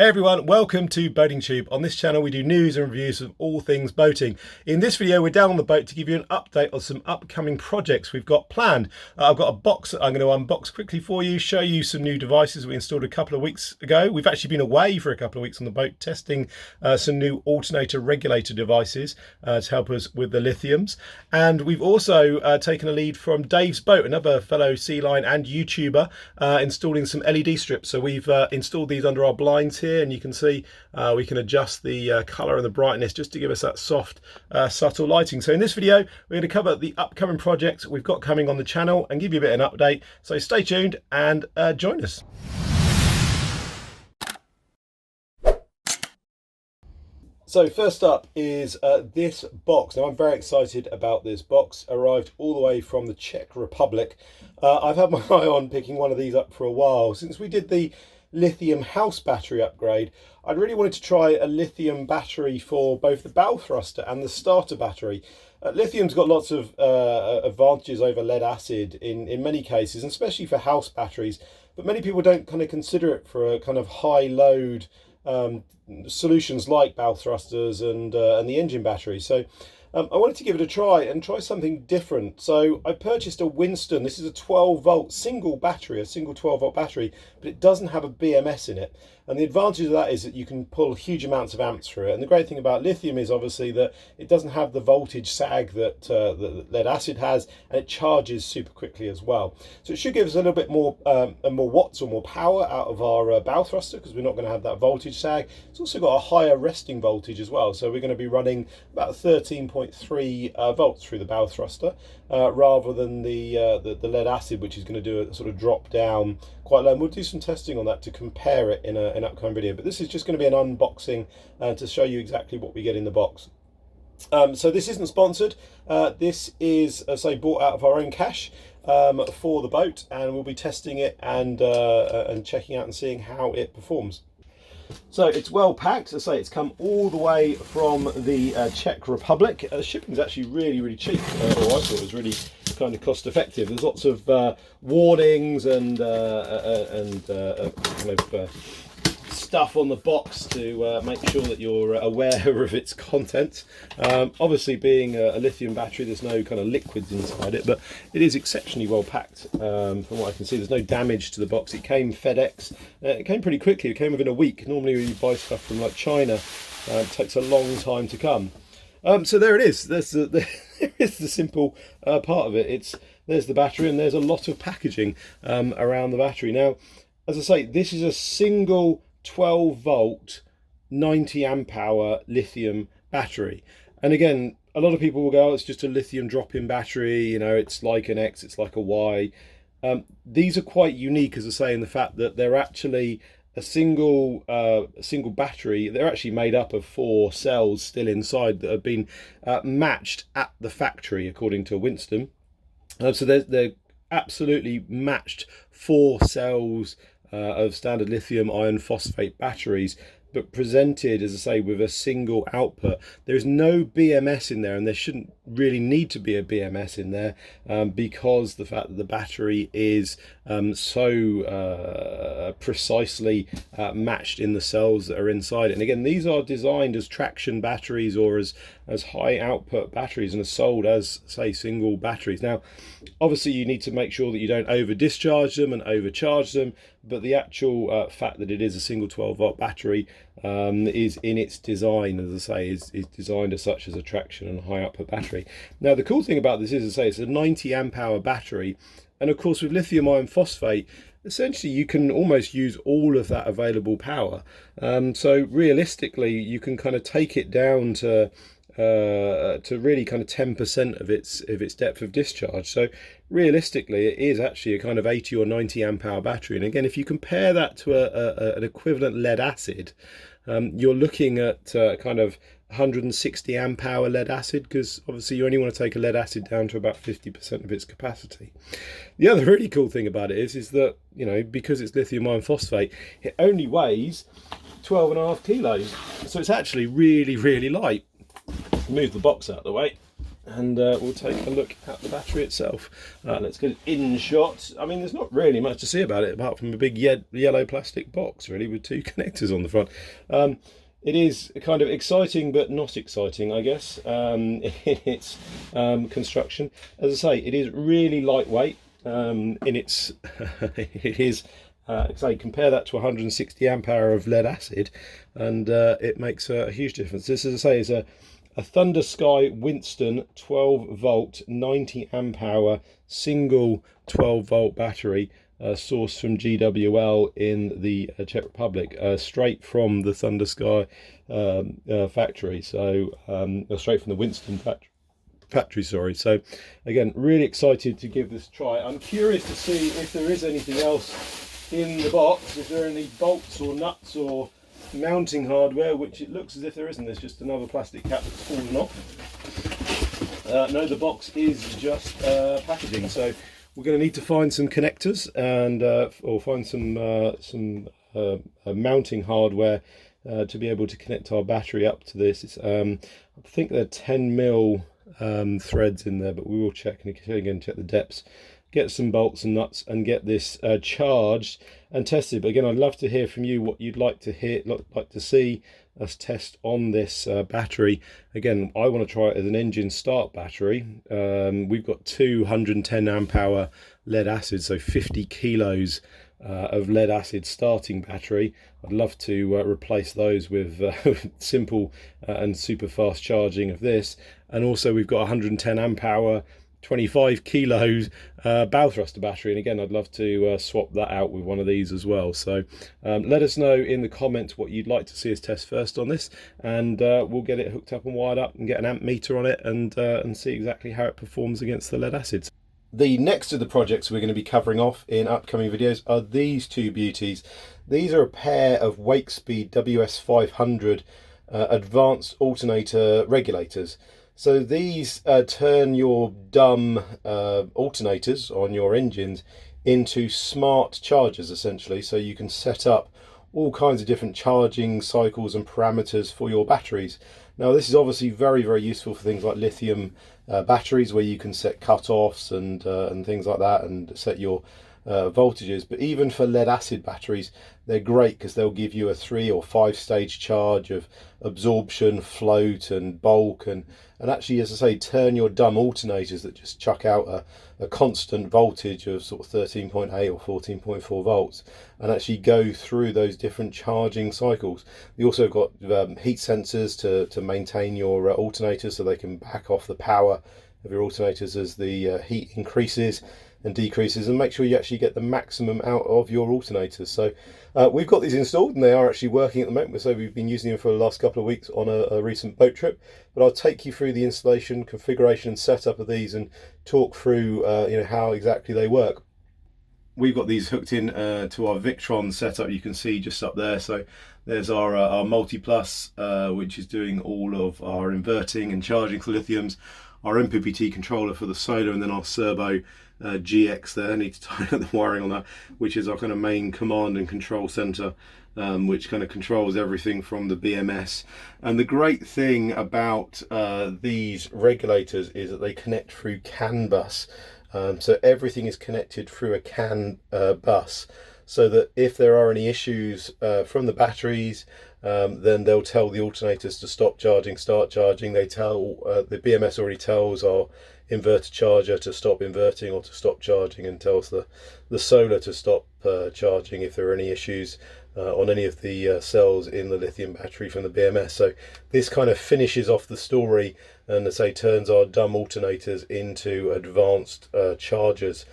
Hey everyone, welcome to Boating Tube. On this channel we do news and reviews of all things boating. In this video we're down on the boat to give you an update on some upcoming projects we've got planned. I've got a box that I'm going to unbox quickly for you, show you some new devices we installed a couple of weeks ago. We've actually been away for a couple of weeks on the boat testing some new alternator regulator devices to help us with the lithiums. And we've also taken a lead from Dave's Boat, another fellow sea line and YouTuber, installing some LED strips. So we've installed these under our blinds here, and you can see we can adjust the color and the brightness just to give us that soft subtle lighting. So in this video we're going to cover the upcoming projects we've got coming on the channel and give you a bit of an update, so stay tuned and join us. So first up is this box. Now I'm very excited about this box. Arrived all the way from the Czech Republic. I've had my eye on picking one of these up for a while. Since we did the lithium house battery upgrade, I'd really wanted to try a lithium battery for both the bow thruster and the starter battery. Lithium's got lots of advantages over lead acid in many cases, and especially for house batteries, but many people don't kind of consider it for a kind of high load solutions like bow thrusters and the engine battery. So I wanted to give it a try and try something different. So I purchased a Winston. This is a 12 volt single battery, a single 12 volt battery, but it doesn't have a BMS in it. And the advantage of that is that you can pull huge amounts of amps through it. And the great thing about lithium is obviously that it doesn't have the voltage sag that lead acid has, and it charges super quickly as well. So it should give us a little bit more watts or more power out of our bow thruster, because we're not going to have that voltage sag. It's also got a higher resting voltage as well. So we're going to be running about 13.3 volts through the bow thruster, rather than the lead acid, which is going to do a sort of drop down quite low. And we'll do some testing on that to compare it in an upcoming video, but this is just going to be an unboxing to show you exactly what we get in the box. So this isn't sponsored. This is, say, bought out of our own cash for the boat, and we'll be testing it and checking out and seeing how it performs. So it's well packed. As I say, it's come all the way from the Czech Republic. Shipping's actually really cheap, or I thought it was really kind of cost effective. There's lots of warnings and stuff on the box to make sure that you're aware of its content. Obviously, being a lithium battery, there's no kind of liquids inside it, but it is exceptionally well packed. From what I can see, there's no damage to the box. It came FedEx. It came pretty quickly. It came within a week. Normally when you buy stuff from like China, it takes a long time to come. So there it is. There is the simple part of it. There's the battery, and there's a lot of packaging around the battery. Now, as I say, this is a single 12 volt 90 amp hour lithium battery, and again, a lot of people will go, oh, it's just a lithium drop-in battery, you know, it's like an X, it's like a Y. These are quite unique, as I say, in the fact that they're actually a single battery. They're actually made up of 4 cells still inside that have been matched at the factory according to Winston. So they're absolutely matched 4 cells of standard lithium iron phosphate batteries, but presented, as I say, with a single output. There is no BMS in there, and there shouldn't really need to be a BMS in there, because the fact that the battery is so precisely matched in the cells that are inside it. And again, these are designed as traction batteries or as high output batteries, and are sold as, say, single batteries. Now, obviously you need to make sure that you don't over discharge them and overcharge them, but the actual fact that it is a single 12 volt battery is in its design, as I say, is designed as such as a traction and high output battery. Now the cool thing about this is, as I say, it's a 90 amp hour battery, and of course with lithium iron phosphate, essentially you can almost use all of that available power. So realistically you can kind of take it down to really kind of 10% of its depth of discharge. So realistically it is actually a kind of 80 or 90 amp hour battery. And again, if you compare that to an equivalent lead acid, you're looking at kind of 160 amp hour lead acid, because obviously you only want to take a lead acid down to about 50% of its capacity. The other really cool thing about it is that, you know, because it's lithium iron phosphate, it only weighs 12.5 kilos. So it's actually really light. Move the box out of the way. and we'll take a look at the battery itself. Let's get it in shot. I mean, there's not really much to see about it apart from a big yellow plastic box, really, with two connectors on the front. It is kind of exciting, but not exciting, I guess, in its construction. As I say, it is really lightweight in its. It is. Say compare that to 160 amp hour of lead acid, and it makes a huge difference. This, as I say, is a Thundersky Winston 12 volt 90 amp hour single 12 volt battery, sourced from GWL in the Czech Republic, straight from the Thundersky factory. So straight from the Winston factory, sorry. So again, really excited to give this a try. I'm curious to see if there is anything else in the box, if there are any bolts or nuts or mounting hardware, which it looks as if there isn't. There's just another plastic cap that's fallen off. No, the box is just packaging, so we're going to need to find some connectors and or find some mounting hardware to be able to connect our battery up to this. It's I think there are 10mm threads in there, but we will check and again check the depths, get some bolts and nuts, and get this charged and tested. But again, I'd love to hear from you what you'd like to see us test on this battery. Again, I want to try it as an engine start battery. We've got 210 amp hour lead acid, so 50 kilos of lead acid starting battery. I'd love to replace those with simple and super fast charging of this. And also we've got 110 amp hour 25 kilos bow thruster battery, and again I'd love to swap that out with one of these as well. So let us know in the comments what you'd like to see us test first on this, and we'll get it hooked up and wired up and get an amp meter on it and see exactly how it performs against the lead acids. The next of the projects we're going to be covering off in upcoming videos are these two beauties. These are a pair of Wakespeed WS500 advanced alternator regulators. So these turn your dumb alternators on your engines into smart chargers, essentially. So you can set up all kinds of different charging cycles and parameters for your batteries. Now, this is obviously very, very useful for things like lithium batteries, where you can set cut-offs and things like that, and set your voltages. But even for lead acid batteries, they're great because they'll give you a 3 or 5 stage charge of absorption, float and bulk, and actually, as I say, turn your dumb alternators that just chuck out a constant voltage of sort of 13.8 or 14.4 volts, and actually go through those different charging cycles. You also got heat sensors to maintain your alternators, so they can back off the power of your alternators as the heat increases and decreases, and make sure you actually get the maximum out of your alternators. So we've got these installed and they are actually working at the moment, so we've been using them for the last couple of weeks on a recent boat trip. But I'll take you through the installation, configuration and setup of these, and talk through how exactly they work. We've got these hooked in to our Victron setup, you can see just up there. So there's our multi-plus, which is doing all of our inverting and charging for lithiums, our MPPT controller for the solar, and then our servo GX there. I need to tighten up the wiring on that, which is our kind of main command and control center, which kind of controls everything from the BMS. And the great thing about these regulators is that they connect through CAN bus. So everything is connected through a CAN bus, so that if there are any issues from the batteries, then they'll tell the alternators to stop charging, start charging. They tell the BMS already tells our inverter charger to stop inverting or to stop charging, and tells the solar to stop charging if there are any issues on any of the cells in the lithium battery from the BMS. So this kind of finishes off the story, and as I say, turns our dumb alternators into advanced chargers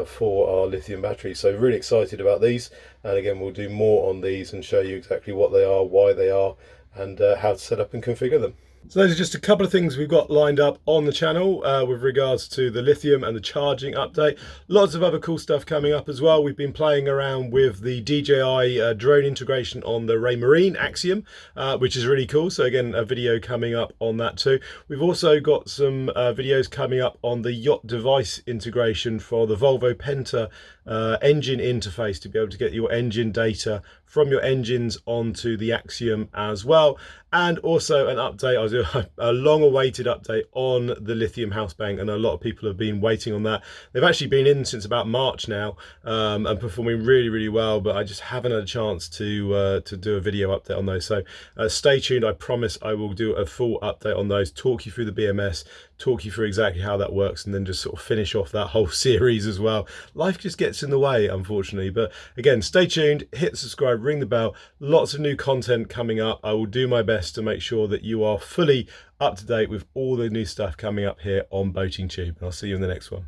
for our lithium batteries. So really excited about these, and again we'll do more on these and show you exactly what they are, why they are, and how to set up and configure them. So those are just a couple of things we've got lined up on the channel with regards to the lithium and the charging update. Lots of other cool stuff coming up as well. We've been playing around with the DJI drone integration on the Raymarine Axiom, which is really cool. So again, a video coming up on that too. We've also got some videos coming up on the yacht device integration for the Volvo Penta engine interface to be able to get your engine data from your engines onto the Axiom as well. And also an update, I'll do a long awaited update on the lithium house bank, and a lot of people have been waiting on that. They've actually been in since about March now, and performing really well, but I just haven't had a chance to do a video update on those. So stay tuned. I promise I will do a full update on those, talk you through the BMS, talk you through exactly how that works, and then just sort of finish off that whole series as well. Life just gets in the way, unfortunately. But again, stay tuned, hit subscribe, ring the bell. Lots of new content coming up. I will do my best to make sure that you are fully up to date with all the new stuff coming up here on Boating Tube. And I'll see you in the next one.